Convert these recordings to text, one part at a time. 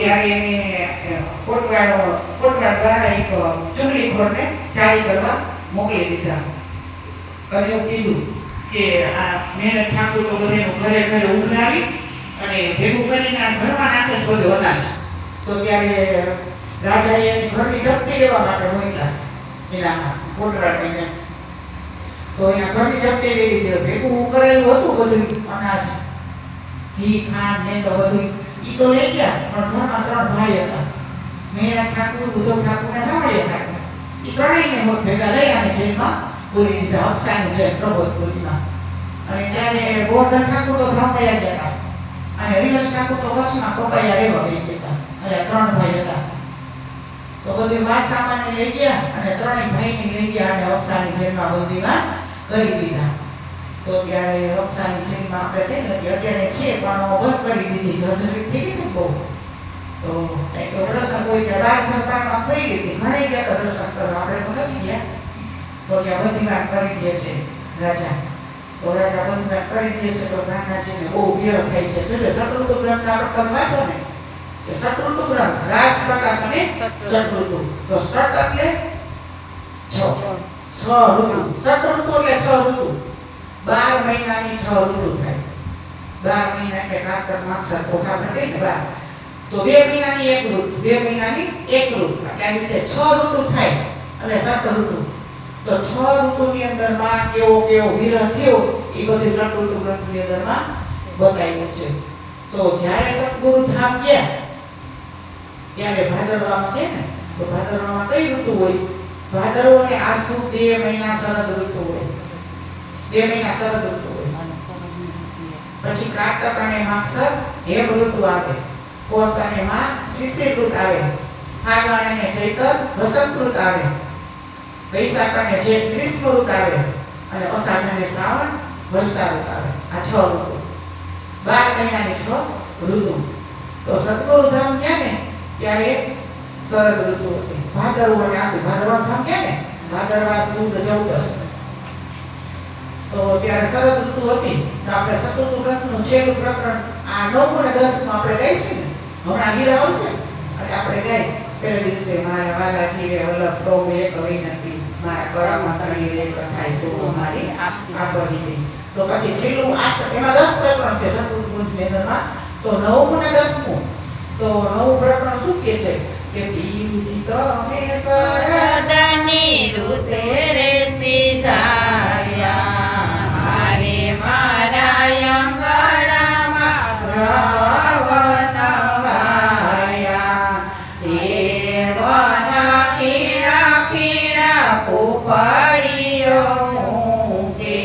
ત્યારે એને કોટવાડ દ્વારા એક ચુંગલીખોરને ચાળી કરવા મોકલી દીધા અને એવું કીધું કે આ મહેનત ઠાકુર તો બધાનું ઘરે ઘરે ઉઘરાવી અને ભેગું કરીને આ ઘરમાં નાખે છે બધું અનાજ. તો ત્યારે રાજાએ એની ઘરની જપ્તી લેવા માટે મોકલ્યા એના કોટવાડને. તો એના ઘરની જપ્તી લઈ લીધી. ભેગું કરેલું હતું બધું અનાજ, ઘી ખાંડ ને તો બધું ઈ તો લઈ ગયા. પણ ઘરમાં 3 ભાઈ હતા, મહેનત ઠાકુર, ઉધવ ઠાકુર ને સામળિયા ઠાકુર. ઈ ત્રણેયને હોત ભેગા લઈ અને જેલમાં પૂરી દીધા, અફસાની જેલ પ્રબોધપુરીમાં. અને ત્યારે ગોવર્ધન ઠાકુર તો ધામયા ગયા હતા અને હરિવંશ ઠાકુર તો કચ્છમાં કપાયા રહેવા ગઈ ગયા. અને 3 ભાઈ હતા. તો બધું માલ સામાન લઈ ગયા અને 3 ભાઈને લઈ ગયા અને અફસાની જેલમાં બંદીમાં કરી દીધા. તો ત્યારે અફસાની જેલમાં આપણે કહીએ કે અત્યારે છે પણ બંધ કરી દીધી, જર્જરિત થઈ ગઈ છે બહુ. તો એક પ્રસંગ હોય કે રાજ સરકારમાં કઈ રીતે ઘણી ગયા હતા દર્શન કરવા, આપણે તો નથી ગયા. તો ત્યાં બંદીવાન કરી દે છે રાજા. તો રાજા બંદીવાન કરી દે છે તો બ્રહ્માજીને બહુ વિરહ થાય છે. એટલે શત્રુતુ ગ્રંથ આપણે તમે વાંચો ને કે શત્રુતુ ગ્રંથ રાસ પ્રકાશ અને શત્રુતુ. તો શત એટલે 6 ઋતુ, શત્રુતુ એટલે 6 ઋતુ. 12 મહિનાની 6 ઋતુ થાય. 12 મહિના એટલે કારતક માગસર પોષ આપણે કહીએ ને 12. તો 2 મહિનાની 1 ઋતુ, 2 મહિનાની 1 ઋતુ. એટલે આવી રીતે 6 ઋતુ થાય એટલે શત ઋતુ. તો 6 ઋતુની અંદરમાં કેવો કેવો વિરહ થયો એ બધી શત્રુતુ ગ્રંથની અંદરમાં બતાવ્યું છે. તો જ્યારે સતગુરુ ધામ ગયા ત્યારે ભાદરવામાં કે ને, તો ભાદરવામાં કઈ ઋતુ હોય? ભાદરવો અને આસુ 2 મહિના શરદ ઋતુ હોય. 2 મહિના શરદ ઋતુ હોય. પછી કારતક અને માગસર હેમ ઋતુ આવે. પોષ અને મા શિશિર ઋતુ આવે. ફાગણ અને ચૈત્ર વસંત ઋતુ આવે. વૈશાખ અને જેઠ ગ્રીષ્મ ઋતુ આવે. અને અષાઢ અને શ્રાવણ વર્ષા ઋતુ આવે. આ 6 ઋતુ, 12 મહિનાની 6 ઋતુ. તો સતગુરુ ધામ ગયા ને ત્યારે શરદ ઋતુ હતી. ભાદરવો અને આસુ, ભાદરવા ધામ ગયા ને ભાદરવા સુદ 14. તો ત્યારે શરદ ઋતુ હતી. તો આપણે શત્રુતુ ગ્રંથનું છેલ્લું પ્રકરણ આ 9 અને 10 આપણે લઈશું ને, હમણાં હીરા આવશે એટલે આપણે ગાય પહેલા દિવસે મારા વાલાજી વલ્લભ પ્રભુ એક વિનંતી, મારા કરમમાં તણી રે કથાય સો મારી આપણી દે. તો પછી છેલ્લું 8 એમાં 10 પ્રકરણ છે શત્રુતુ ગ્રંથની અંદરમાં. તો 9 અને 10 તો 9 પ્રકરણ શું કહે છે કે પીરુજી તમે શરદની ઋતે રે સીધાયા, મારે મારા અંગણામાં રવનવાયા. એ વન ખીણા ખીણા પોપડીઓ મૂકે,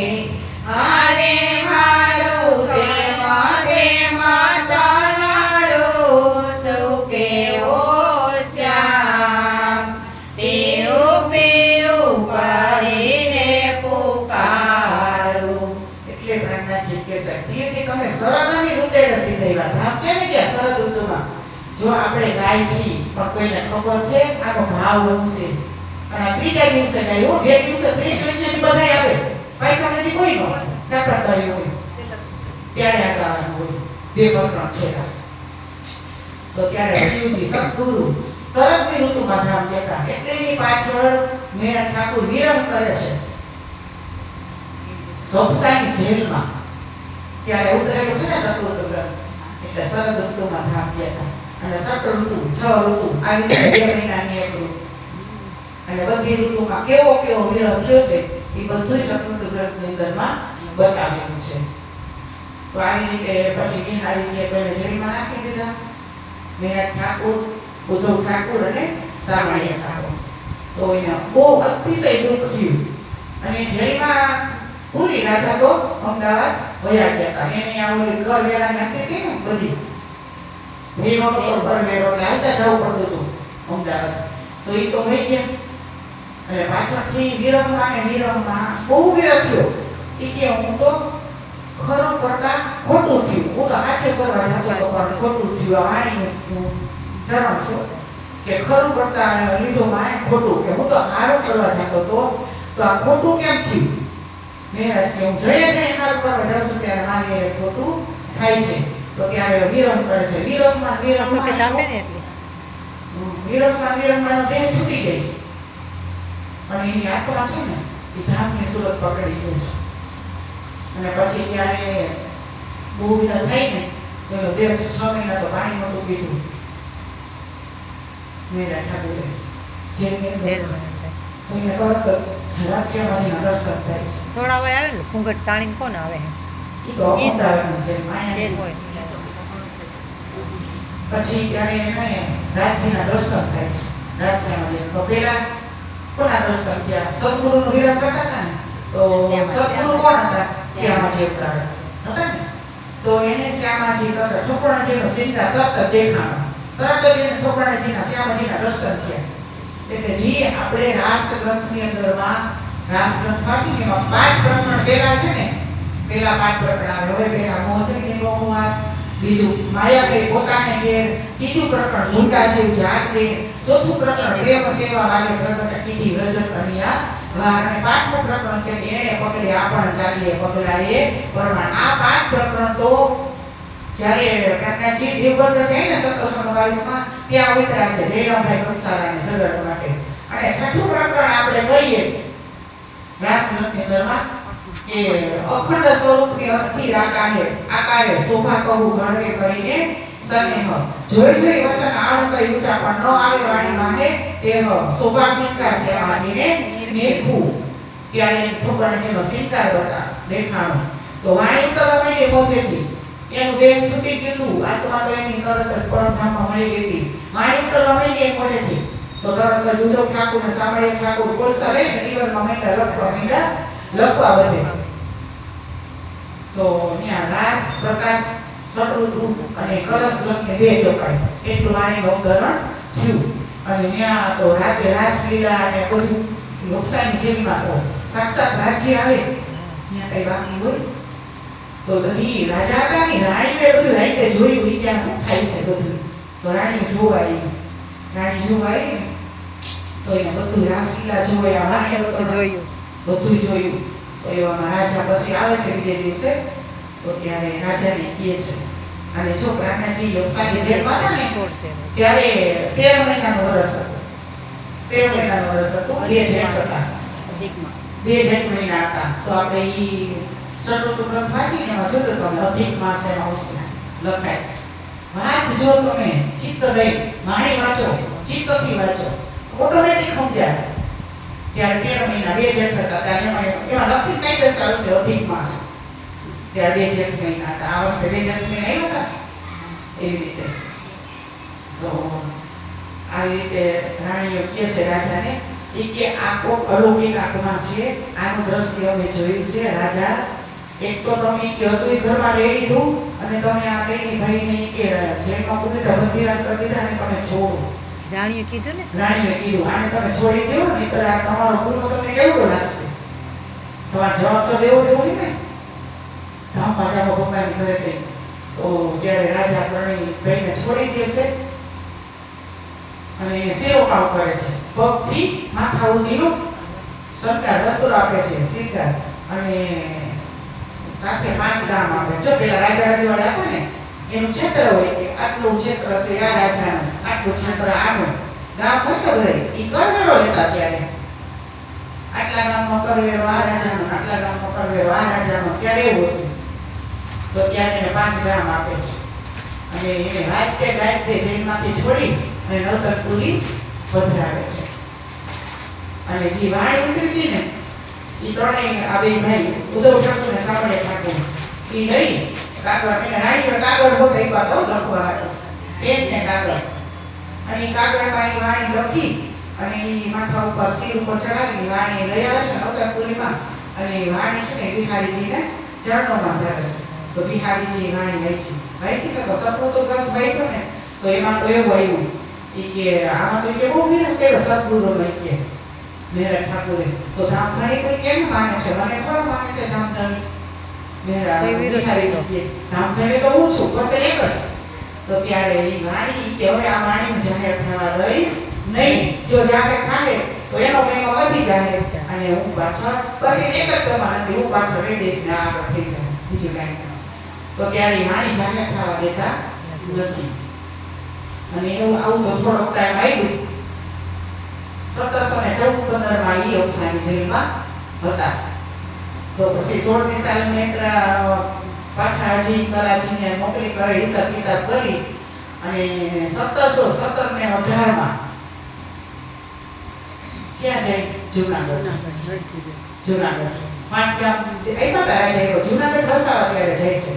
આરે મારું તેમ તલડું સુકે ઓ શ્યામ. પીવું પીવું કરીને પુકારું. એટલે બ્રહ્માજી કે છે કે તમે શરદની ઋતે રસી થયા. ધામ કેમ ગયા શરદ ઋતુમાં? જો આપણે ગાય છીએ પણ કોઈને ખબર છે આનો ભાવ શું છે? અને ત્રીજા દિવસે ગાયો, 2 દિવસે 30 દિવસની બધાય આવે, પૈસા નથી કોઈ નો ચાપડા કરી હોય ત્યારે આ ગાવાનું હોય. 2 પ્રકરણ છે. તો ત્યારે હરિજી સતગુરુ શરદની ઋતુમાં ધામ જતા. એટલે એની પાછળ મહેનત ઠાકુર વિરહ કરે છે સોપસાની જેલમાં. ત્યારે ઉતરેલું છે ને શત્રુતુ ગ્રંથ. એટલે શરદ ઋતુમાં ધામ જતા. અને શત ઋતુ 6 ઋતુ આવી રીતે 2 મહિનાની 1 ઋતુ. અને બધી ઋતુમાં કેવો કેવો વિરહ થયો છે એ બધું શત્રુતુ ગ્રંથની અંદરમાં બતાવેલું છે. તો આવી રીતે પછી બિહારી છે પહેલા જેલમાં નાખી દીધા મહેનત ઠાકુર, ઉધવ ઠાકુર અને સામળિયા ઠાકુર. તો એને બહુ અતિશય દુઃખ થયું અને જેલમાં પૂરી રાજા તો અમદાવાદ વયા ગયા હતા. એને આ ઓલી કર વેરાની હતી કે ને બધી વેરો તો કર વેરો ને હાલતા જવું પડતું હતું અમદાવાદ. તો એ તો વહી ગયા અને પાછળથી વિરહમાં બહુ વિરહ થયો. એ કે હું તો ખરું કરતા ખોટું થયું, હું તો સાચું કરવા જતો પણ ખોટું થયું. આ વાણીનું ચરણ છે કે ખરું કરતા લીધું માય ખોટું, કે હું તો સારું કરવા જતો તો આ ખોટું કેમ થયું? મહેનત કે હું જઈએ સારું કરવા જાઉં છું ત્યારે મારે ખોટું થાય છે. તો ત્યારે વિરમ કરે છે. વિરમમાં સફેદ આપે ને એટલે વિરમમાં દેહ છૂટી ગઈ છે અને એની આત્મા છે ને એ ધામની સુરત પકડી ગઈ છે. અને પછી ત્યારે બહુ વિના થાય ને તો એનો દેહ 6 મહિના તો પાણી નહોતું પીધું. મેરા ઠાકોરે જેલમાં એને તરત જ રાજ્યમાંથી દર્શન થાય છે. સોડાવાય આવે ને ઘૂંઘટ તાણીને કોણ આવે એ તો અમદાવાદની છે જેલ માયા. હોય પછી ત્યારે એને રાજ્યના દર્શન થાય છે. રાજ્યમાં તો પેલા કોના દર્શન થયા? સદગુરુનું વિરામ કરતા હતા ને તો સદગુરુ કોણ હતા? શ્યામાજી અવતાર હતા ને. તો એને શ્યામાજી તરત ઠોકરાજીનો સિંધા તરત દેખાણો. તરત જ એને ઠોકરાજીના શ્યામાજીના દર્શન થયા. એટલે જે આપણે રાસ ગ્રંથની અંદરમાં રાસ ગ્રંથ વાંચીને એમાં 5 પ્રકરણ પેલા છે ને પેલા 5 પ્રકરણ આવે. હવે પેલા મોહજની વાત, બીજું માયા કઈ પોતાને ઘેર, ત્રીજું પ્રકરણ ઢૂંઢા જેવ જાતે, ચોથું પ્રકરણ પ્રેમ સેવા વાલે પ્રગટ કીધી વ્રજત અનિયા વાર, અને 5મું પ્રકરણ છે કે એને પકડી આપણ ચાલીએ પગલાએ પરમાણ. આ 5 પ્રકરણ તો જ્યારે પ્રજ્ઞાજી દેવવ્રત છે ને 1722 ત્યાં ઉતરાશે જયરામભાઈ કંસારાને જગાડવા માટે. અને છઠ્ઠું પ્રકરણ આપણે કહીએ રાસગ્રંથની અંદરમાં કે અખંડ સ્વરૂપની અસ્થિર આકારે શોભા કહું ગણવે કરીને સનેહ જોઈ જોઈ વચન આણું કઈ ઊંચા પણ ન આવે વાણી માહે તેહ શોભા સિંકા શ્યામાજીને નિરખું. ત્યારે ઠોકરાજીનો સિંકાર હતા દેખાણો. તો વાણી ઉતરવા માંડી મોઢેથી, એનું દેહ છૂટી ગયું, આત્મા તો એની તરત જ પરમધામમાં મળી ગઈ હતી. વાણી ઉતરવા માંડી એક મોઢેથી તો તરત જ ઉદ્ધવ ઠાકુર ને સાંભળીને ઠાકુર કોલસા લઈને નિવરમાં લખવા બધે. તો ત્યાં રાસ પ્રકાશ સટૃતુ અને કલશ ગ્રંથને 2 ચોપાઈ એટલું વાણીનું અવતરણ થયું. અને ત્યાં તો રાતે રાસલીલા અને બધું લોકસાની જેવીમાં તો સાક્ષાત રાજ્ય આવે ત્યાં કઈ બાકી હોય તો બધી રાજા હતા ને રાણીએ બધું રાતે જોયું એ ત્યાં શું થાય છે બધું. તો રાણી જોવાય ને તો એને બધું રાસલીલા જોયા, વાણી જોયું બધું જોયું. તો એવામાં રાજા પછી આવે છે બીજે દિવસે તો ત્યારે રાજાને કહે છે અને જો પ્રાણજી લોકસાની જેલમાં હતા ને ત્યારે 13 મહિનાનો વર્ષ હતો. 13 મહિનાનો વર્ષ હતો. 2 જેઠ હતા, 2 જેઠ મહિના હતા. તો આપણે ઈ સટોતો ગ્રંથ વાંચીને એમાં જોયું તો અધિક માસ એમાં આવશે લખાય. વાંચજો તમે ચિત્ત દઈ માણી વાંચો, ચિત્તથી વાંચો, ઓટોમેટિક સમજાય. ત્યારે 13 મહિના 2 જેઠ હતા. ત્યારે એમાં લખી કઈ દશા આવશે અધિક માસ. ત્યારે 2 જેઠ મહિના હતા. આ વર્ષે 2 જેઠ મહિના આવ્યા હતા એવી રીતે. તો આવી રીતે રાણીઓ કહે છે રાજાને કે આ કોક અલૌકિક આત્મા છે, આનું દ્રશ્ય અમે જોયું છે રાજા. એક તો તમે કે હતું ઘરમાં લઈ લીધું અને તમે આ કઈ ભાઈને કે જેલમાં પૂરી બંધીરાન કરી દીધા અને તમે છોડો. રાણીએ કીધું ને, રાણીએ કીધું આને તમે છોડી દો ને તો આ તમારો ગુનો તમને કેવડો લાગશે. તમારે જવાબ તો દેવો જોઈએ ને. ધામ પાડામાં ભગવાન ઘરે ગઈ તો ત્યારે રાજા ત્રણેય ભાઈને છોડી દેશે અને એને સેવકાવ કરે છે. પગથી માથા ઉઠીનો સરકાર વસ્ત્રો આપે છે સીધા અને સાથે 5 ગામ આપે. જો પેલા રાજા રજવાડે આપે ને એનું ક્ષેત્ર હોય કે આટલું ક્ષેત્ર છે આ રાજાનું, આટલું ક્ષેત્ર આનું. ગામ હોય તો બધા ઈ કરવેરો લેતા ત્યારે આટલા ગામમાં કરવેરો આ રાજાનો, આટલા ગામમાં કરવેરો આ રાજાનો. ત્યારે એવું હતું. તો ત્યારે એને 5 ગામ આપે છે અને એને રાતે જેલમાંથી છોડી અને નવતરપુરી પધરાવે છે. અને જે વાણી ઉતરી હતી ને એ ત્રણેય આ બે ભાઈ ઉદ્ધવ ઠાકુર ને સાંભળે ઠાકુર એ નહીં કાગળ એને રાણીએ કાગળ હોત એક વાત લખવા હતો પેન ને કાગળ અને કાગળમાં એ વાણી લખી અને એ માથા ઉપર શિર ઉપર ચડાવી વાણી લઈ આવે છે નવતરપુરીમાં. અને વાણી છે ને બિહારીજીને ચરણોમાં ધરે છે. તો બિહારીજી વાણી વાંચી તો સપૂતો ગ્રંથ વાંચ્યો ને તો એમાં તો એવું આવ્યું કે આમાં તો કેવું મેં કે સદગુરુ લઈ કે મેરા ઠાકોરે તો ધામધણી કોઈ કેમ માને છે? મને થોડા માને છે ધામધણી. મેરા બિહારી ધામધણી તો હું છું, બસ એક જ. તો ત્યારે એ વાણી કે હવે આ વાણી જાહેર થવા દઈશ નહીં. જો જાહેર થાય તો એનો કંઈક વધી જાય અને હું પાછળ બસ એક જ તમારે હું પાછળ રહી દઈશ ને આગળ થઈ જાય બીજું કાંઈ. તો ત્યારે ઈ વાણી જાહેર થવા દેતા નથી. અને એવું આવું તો થોડોક ટાઈમ આવ્યું. 1714 માં ઈ અફસાની જેલમાં હતા. તો પછી 16મી સાલમાં પાછા હજી કરાચીને મોકલી કરે હિસાબ કિતાબ કરી અને 1717 ને 18 માં ક્યાં જાય? જુનાગઢ 5 ગામ આવ્યા હતા રાજા. જુનાગઢ વસાવા ત્યારે જાય છે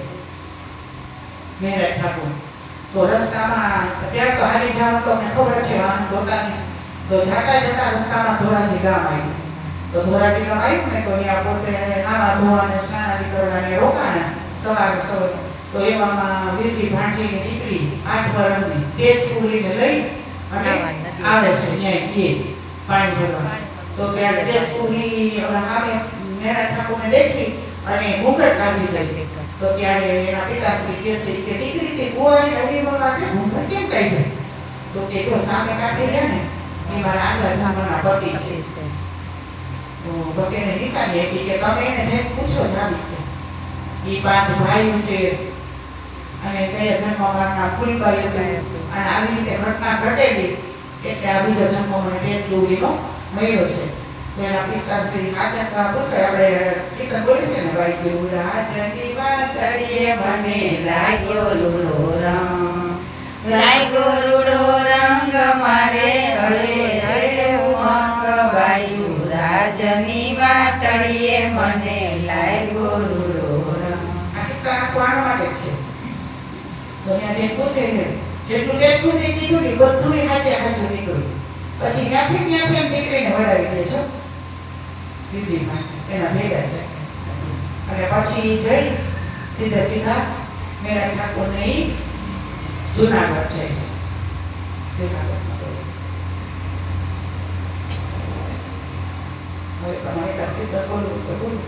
મેરઠ ઠાકોર. તો રસ્તામાં ત્યારે તો હાલી જવાનું તો અમને ખબર છે, વાહન પોતાની. તો જાતા જતા રસ્તામાં ધોરાજી ગામ આવ્યું. તો ધોરાજી ગામ આવ્યું ને તો ત્યાં પોતે નાવા ધોવાને સ્નાન કરવાને રોકાણા સવારે. તો એવામાં વીરજી ભાણજીની દીકરી 8 વર્ષની તેજ પૂરીને લઈ અને આવે છે ત્યાં એ પાણી ભરવા. તો ત્યારે તેજ પૂરી સામે મેરા ઠાકોરને દેખી અને ઘૂંઘટ કાઢી દઈ છે. તો ત્યારે એના પિતાશ્રી કહે છે કે દીકરી તે કુંવારી રવિમાં માટે ઘૂંઘટ કેમ કાઢી? તો તે જો સામે કાઢી રહ્યા ને એ મારા આગળ જમાના પતિ છે. તો બસ એને નિશાની આપી કે તમે એને જે પૂછો જાવી કે એ 5 ભાઈઓ છે અને કયા જન્મમાં ફૂલબાઈ હતી અને આવી રીતે ઘટના ઘટેલી એટલે આ બીજો જન્મ મને તેજ ગૌરીનો મળ્યો છે. તો એના પિસ્તાશ્રી આચરતા પૂછે આપણે કીર્તન બોલી છે ને ભાઈ જેવું રાજની વાતડીએ મને લાગ્યો રૂડો રંગ મારે હરે હરે ઉમંગ વાયુ રાજની વાટડીએ મને લાગ્યો રૂડો રંગ. આ કીર્તન આખું આના માટે જ છે. તો ત્યાં જે પૂછે છે જેટલું જેટલું કીધું ને બધું હાચે હાચું નીકળ્યું. પછી ત્યાંથી દીકરીને વડાવી દે છો બીજી પાસે એના ભેગા છે. અને પછી જઈ સીધા મેરા ઠાકોરને ઈ જુનાગઢ જઈશ. જુનાગઢમાં તો હવે તમારે કીર્તન બોલવું તો બોલું.